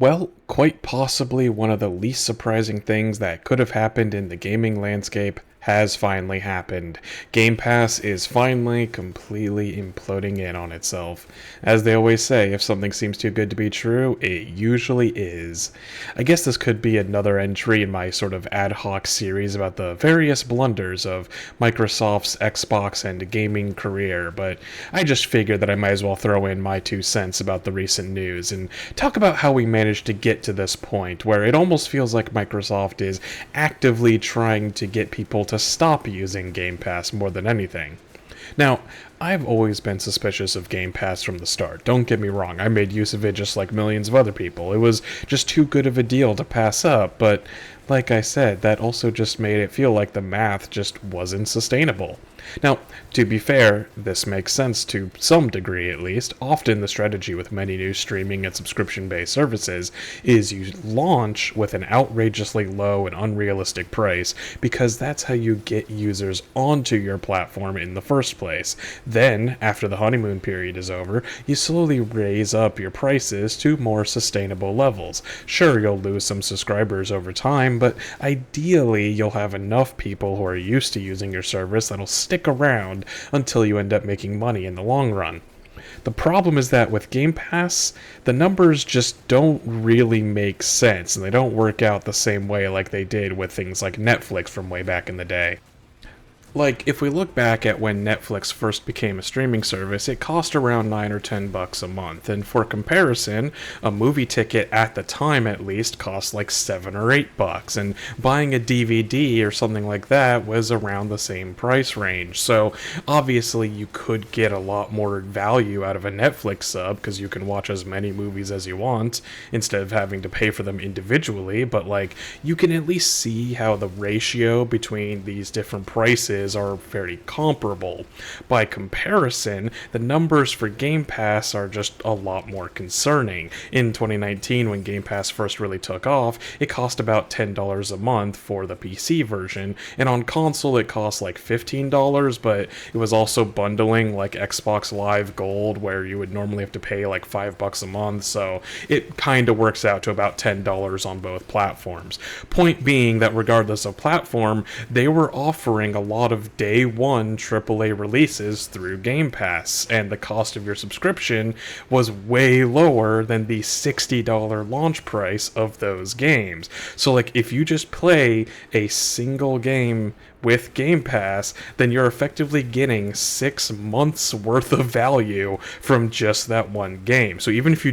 Well, quite possibly one of the least surprising things that could have happened in the gaming landscape has finally happened. Game Pass is finally completely imploding in on itself. As they always say, if something seems too good to be true, it usually is. I guess this could be another entry in my sort of ad hoc series about the various blunders of Microsoft's Xbox and gaming career, but I just figured that I might as well throw in my 2 cents about the recent news and talk about how we managed to get to this point where it almost feels like Microsoft is actively trying to get people to stop using Game Pass more than anything. Now, I've always been suspicious of Game Pass from the start. Don't get me wrong, I made use of it just like millions of other people. It was just too good of a deal to pass up, but like I said, that also just made it feel like the math just wasn't sustainable. Now, to be fair, this makes sense to some degree at least. Often the strategy with many new streaming and subscription-based services is you launch with an outrageously low and unrealistic price because that's how you get users onto your platform in the first place. Then, after the honeymoon period is over, you slowly raise up your prices to more sustainable levels. Sure, you'll lose some subscribers over time, but ideally you'll have enough people who are used to using your service that'll stick around until you end up making money in the long run. The problem is that with Game Pass, the numbers just don't really make sense, and they don't work out the same way like they did with things like Netflix from way back in the day. Like, if we look back at when Netflix first became a streaming service, it cost around 9 or 10 bucks a month. And for comparison, a movie ticket at the time at least cost like 7 or 8 bucks. And buying a DVD or something like that was around the same price range. So obviously you could get a lot more value out of a Netflix sub because you can watch as many movies as you want instead of having to pay for them individually. But like, you can at least see how the ratio between these different prices are very comparable. By comparison, the numbers for Game Pass are just a lot more concerning. In 2019, when Game Pass first really took off, it cost about $10 a month for the PC version, and on console it cost like $15, but it was also bundling like Xbox Live Gold, where you would normally have to pay like $5 a month, so it kind of works out to about $10 on both platforms. Point being that regardless of platform, they were offering a lot of day one AAA releases through Game Pass, and the cost of your subscription was way lower than the $60 launch price of those games. So like, if you just play a single game with Game Pass, then you're effectively getting 6 months worth of value from just that one game. So even if you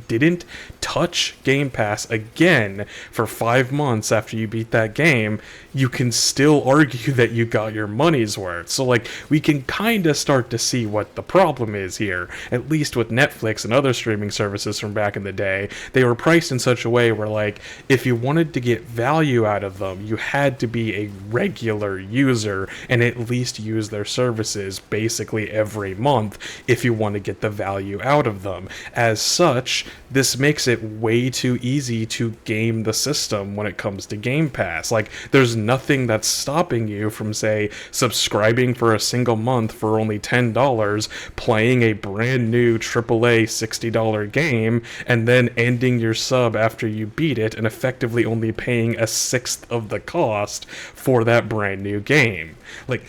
didn't touch Game Pass again for 5 months after you beat that game, you can still argue that you got your money's worth. So like, we can kind of start to see what the problem is here. At least with Netflix and other streaming services from back in the day, they were priced in such a way where like, if you wanted to get value out of them, you had to be a regular user and at least use their services basically every month if you want to get the value out of them. As such, this makes it way too easy to game the system when it comes to Game Pass. Like, there's nothing that's stopping you from, say, subscribing for a single month for only $10, playing a brand new AAA $60 game, and then ending your sub after you beat it and effectively only paying a sixth of the cost for that brand new game. Like,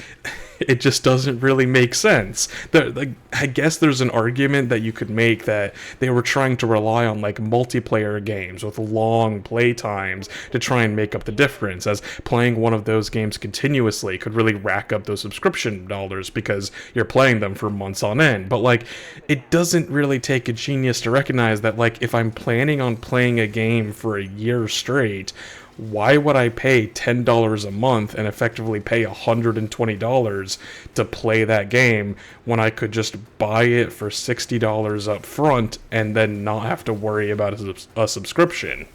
it just doesn't really make sense. I guess there's an argument that you could make that they were trying to rely on like multiplayer games with long play times to try and make up the difference, as playing one of those games continuously could really rack up those subscription dollars because you're playing them for months on end. But like, it doesn't really take a genius to recognize that like, if I'm planning on playing a game for a year straight, why would I pay $10 a month and effectively pay $120 to play that game when I could just buy it for $60 up front and then not have to worry about a subscription?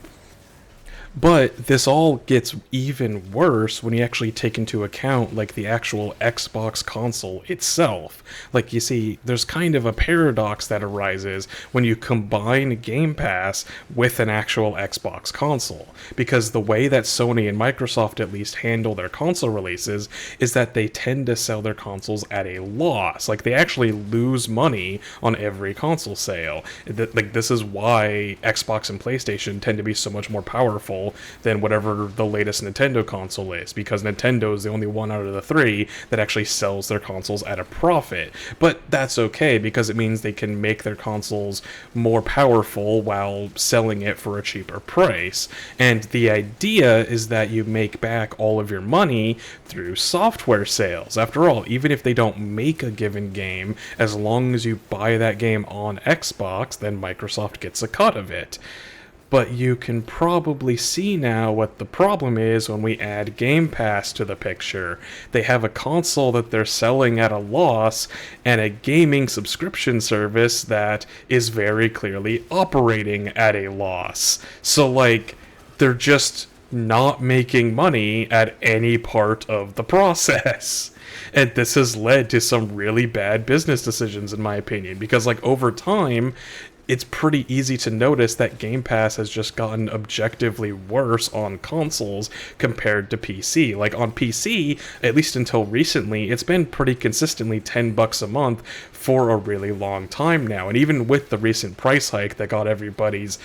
But this all gets even worse when you actually take into account like the actual Xbox console itself. Like you see, there's kind of a paradox that arises when you combine Game Pass with an actual Xbox console. Because the way that Sony and Microsoft at least handle their console releases is that they tend to sell their consoles at a loss. Like they actually lose money on every console sale. Like this is why Xbox and PlayStation tend to be so much more powerful than whatever the latest Nintendo console is, because Nintendo is the only one out of the three that actually sells their consoles at a profit. But that's okay, because it means they can make their consoles more powerful while selling it for a cheaper price. And the idea is that you make back all of your money through software sales. After all, even if they don't make a given game, as long as you buy that game on Xbox, then Microsoft gets a cut of it. But you can probably see now what the problem is when we add Game Pass to the picture. They have a console that they're selling at a loss, and a gaming subscription service that is very clearly operating at a loss. So, like, they're just not making money at any part of the process. And this has led to some really bad business decisions, in my opinion, because, like, over time, it's pretty easy to notice that Game Pass has just gotten objectively worse on consoles compared to PC. Like on PC, at least until recently, it's been pretty consistently $10 a month for a really long time now. And even with the recent price hike that got everybody's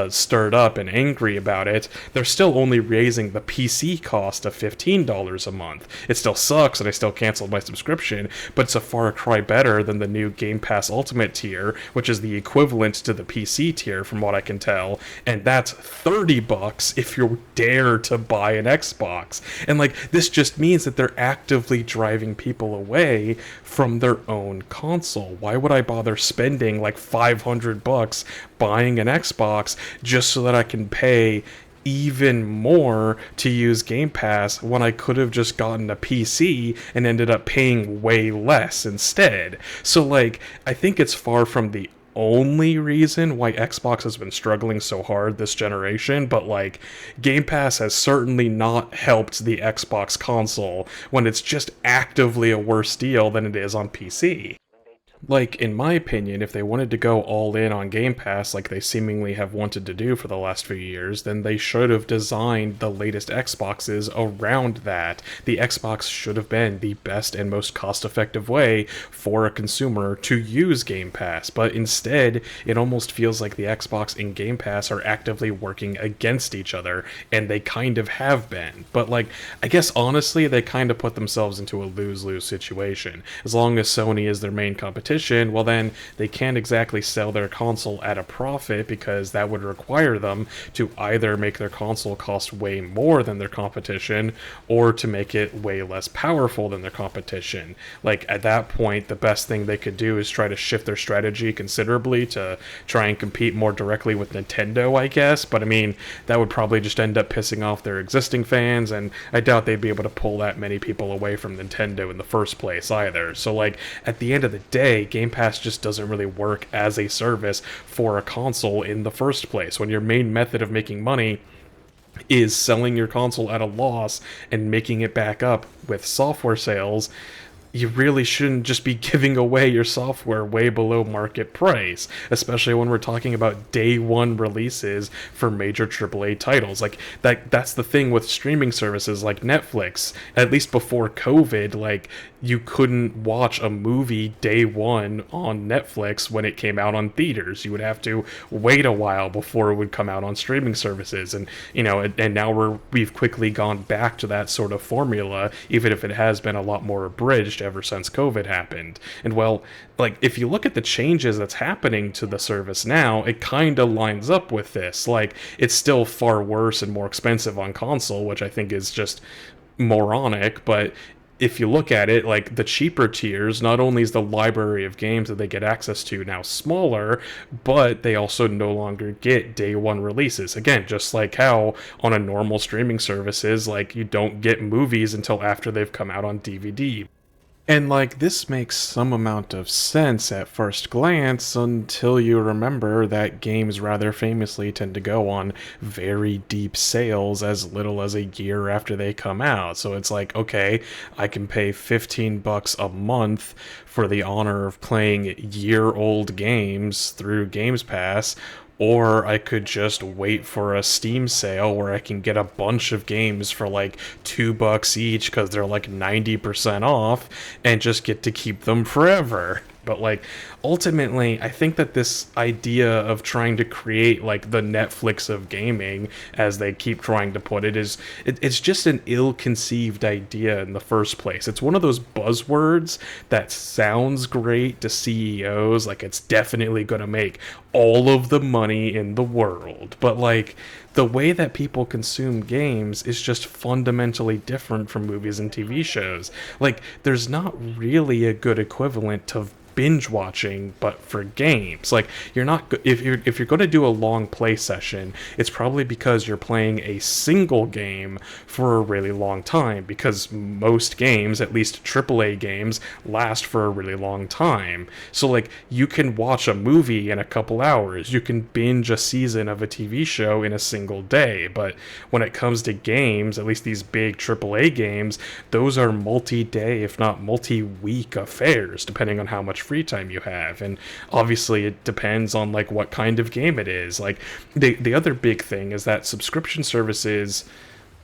stirred up and angry about it, they're still only raising the PC cost to $15 a month. It still sucks, and I still canceled my subscription, but it's a far cry better than the new Game Pass Ultimate tier, which is the equivalent to the PC tier from what I can tell, and that's $30 if you dare to buy an Xbox. And like this just means that they're actively driving people away from their own console. Why would I bother spending like $500 buying an Xbox just so that I can pay even more to use Game Pass when I could have just gotten a PC and ended up paying way less instead? So like, I think it's far from the only reason why Xbox has been struggling so hard this generation, but like Game Pass has certainly not helped the Xbox console when it's just actively a worse deal than it is on PC. Like, in my opinion, if they wanted to go all in on Game Pass like they seemingly have wanted to do for the last few years, then they should have designed the latest Xboxes around that. The Xbox should have been the best and most cost-effective way for a consumer to use Game Pass, but instead, it almost feels like the Xbox and Game Pass are actively working against each other, and they kind of have been. But, like, I guess honestly, they kind of put themselves into a lose-lose situation. As long as Sony is their main competition, well then they can't exactly sell their console at a profit, because that would require them to either make their console cost way more than their competition or to make it way less powerful than their competition. Like at that point, the best thing they could do is try to shift their strategy considerably to try and compete more directly with Nintendo, I guess. But I mean, that would probably just end up pissing off their existing fans, and I doubt they'd be able to pull that many people away from Nintendo in the first place either. So like, at the end of the day, Game Pass just doesn't really work as a service for a console in the first place. When your main method of making money is selling your console at a loss and making it back up with software sales, you really shouldn't just be giving away your software way below market price, especially when we're talking about day one releases for major AAA titles. Like that's the thing with streaming services like Netflix. At least before COVID, like you couldn't watch a movie day one on Netflix when it came out on theaters. You would have to wait a while before it would come out on streaming services. And you know, and now we've quickly gone back to that sort of formula, even if it has been a lot more abridged ever since COVID happened. And well, like if you look at the changes that's happening to the service now, it kind of lines up with this. Like it's still far worse and more expensive on console, which I think is just moronic, but if you look at it, like the cheaper tiers, not only is the library of games that they get access to now smaller, but they also no longer get day one releases. Again, just like how on a normal streaming services, like you don't get movies until after they've come out on DVD. And like this makes some amount of sense at first glance until you remember that games rather famously tend to go on very deep sales as little as a year after they come out. So it's like, okay, I can pay $15 a month for the honor of playing year-old games through GamesPass, or I could just wait for a Steam sale where I can get a bunch of games for like $2 each because they're like 90% off and just get to keep them forever. But like ultimately, I think that this idea of trying to create like the Netflix of gaming, as they keep trying to put it, it's just an ill-conceived idea in the first place. It's one of those buzzwords that sounds great to CEOs, like it's definitely going to make all of the money in the world, but like the way that people consume games is just fundamentally different from movies and TV shows. Like, there's not really a good equivalent to binge watching but for games. Like, you're not if you're going to do a long play session, it's probably because you're playing a single game for a really long time, because most games, at least AAA games, last for a really long time. So like, you can watch a movie in a couple hours, you can binge a season of a TV show in a single day. But when it comes to games, at least these big AAA games, those are multi-day, if not multi-week affairs, depending on how much free time you have. And obviously it depends on like what kind of game it is. Like, the other big thing is that subscription services,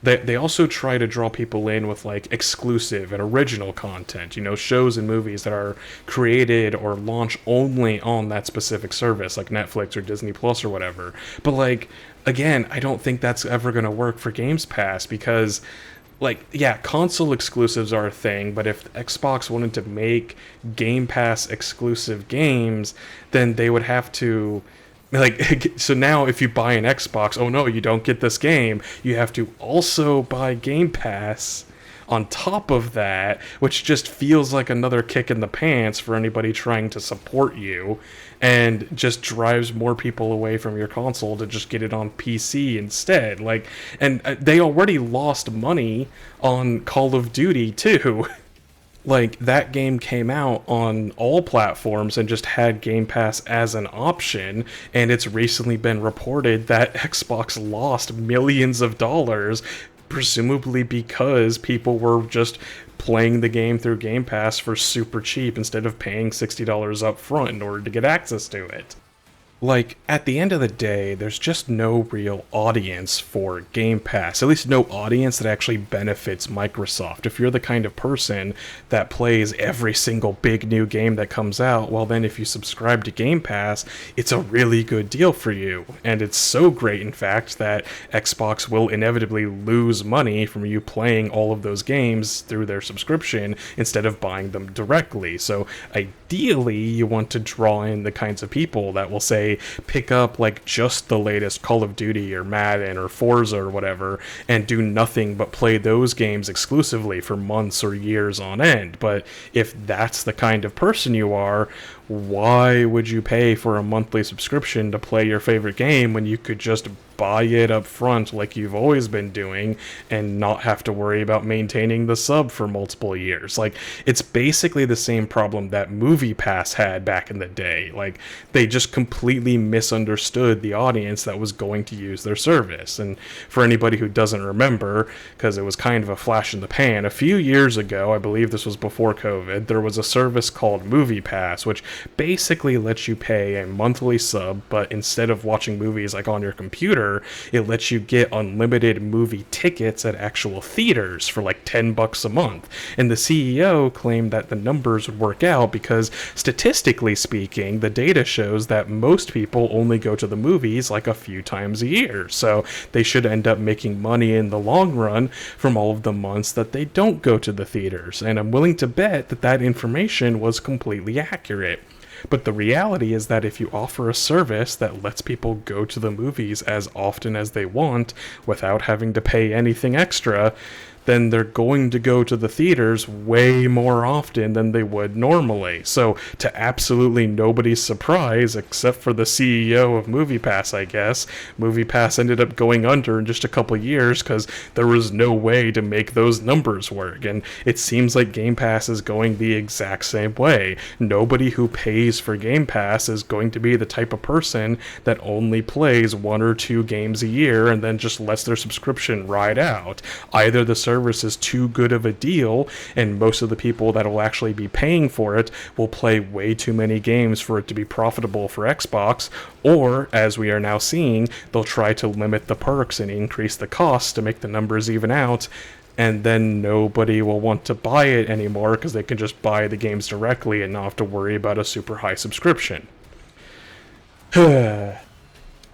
they also try to draw people in with like exclusive and original content, you know, shows and movies that are created or launch only on that specific service, like Netflix or Disney Plus or whatever. But like, again, I don't think that's ever going to work for Games Pass, because like, yeah, console exclusives are a thing, but if Xbox wanted to make Game Pass exclusive games, then they would have to, like, so now if you buy an Xbox, oh no, you don't get this game, you have to also buy Game Pass on top of that, which just feels like another kick in the pants for anybody trying to support you, and just drives more people away from your console to just get it on PC instead. Like, and they already lost money on Call of Duty too. Like, that game came out on all platforms and just had Game Pass as an option, and it's recently been reported that Xbox lost millions of dollars, presumably because people were just playing the game through Game Pass for super cheap instead of paying $60 up front in order to get access to it. Like, at the end of the day, there's just no real audience for Game Pass. At least no audience that actually benefits Microsoft. If you're the kind of person that plays every single big new game that comes out, well then if you subscribe to Game Pass, it's a really good deal for you. And it's so great, in fact, that Xbox will inevitably lose money from you playing all of those games through their subscription instead of buying them directly. So ideally, you want to draw in the kinds of people that will say, pick up like just the latest Call of Duty or Madden or Forza or whatever, and do nothing but play those games exclusively for months or years on end. But if that's the kind of person you are, why would you pay for a monthly subscription to play your favorite game when you could just buy it up front like you've always been doing and not have to worry about maintaining the sub for multiple years? Like, it's basically the same problem that Movie Pass had back in the day. Like, they just completely misunderstood the audience that was going to use their service. And for anybody who doesn't remember, because it was kind of a flash in the pan, a few years ago, I believe this was before COVID, there was a service called Movie Pass, which basically lets you pay a monthly sub, but instead of watching movies like on your computer, it lets you get unlimited movie tickets at actual theaters for like $10 a month. And the CEO claimed that the numbers would work out because, statistically speaking, the data shows that most people only go to the movies like a few times a year. So they should end up making money in the long run from all of the months that they don't go to the theaters. And I'm willing to bet that that information was completely accurate. But the reality is that if you offer a service that lets people go to the movies as often as they want without having to pay anything extra, then they're going to go to the theaters way more often than they would normally. So, to absolutely nobody's surprise, except for the CEO of MoviePass, I guess, MoviePass ended up going under in just a couple years because there was no way to make those numbers work. And it seems like Game Pass is going the exact same way. Nobody who pays for Game Pass is going to be the type of person that only plays 1 or 2 games a year and then just lets their subscription ride out. Either the service is too good of a deal, and most of the people that will actually be paying for it will play way too many games for it to be profitable for Xbox, or, as we are now seeing, they'll try to limit the perks and increase the cost to make the numbers even out, and then nobody will want to buy it anymore because they can just buy the games directly and not have to worry about a super high subscription.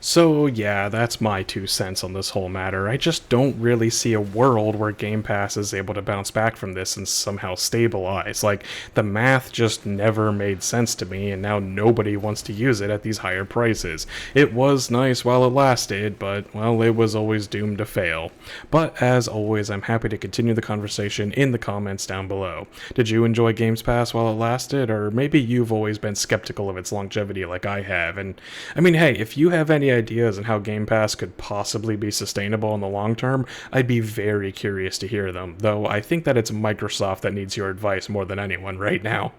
So yeah, that's my 2 cents on this whole matter. I just don't really see a world where Game Pass is able to bounce back from this and somehow stabilize. Like, the math just never made sense to me, and now nobody wants to use it at these higher prices. It was nice while it lasted, but, well, it was always doomed to fail. But, as always, I'm happy to continue the conversation in the comments down below. Did you enjoy Games Pass while it lasted, or maybe you've always been skeptical of its longevity like I have? And, I mean, hey, if you have any ideas on how Game Pass could possibly be sustainable in the long term, I'd be very curious to hear them, though I think that it's Microsoft that needs your advice more than anyone right now.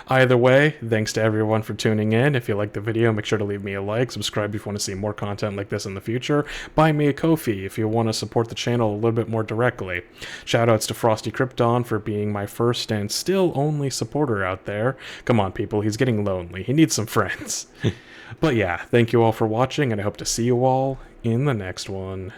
Either way, thanks to everyone for tuning in. If you liked the video, make sure to leave me a like, subscribe if you want to see more content like this in the future, buy me a Ko-fi if you want to support the channel a little bit more directly. Shoutouts to Frosty Krypton for being my first and still only supporter out there. Come on people, he's getting lonely, he needs some friends. But yeah, thank you all for watching, and I hope to see you all in the next one.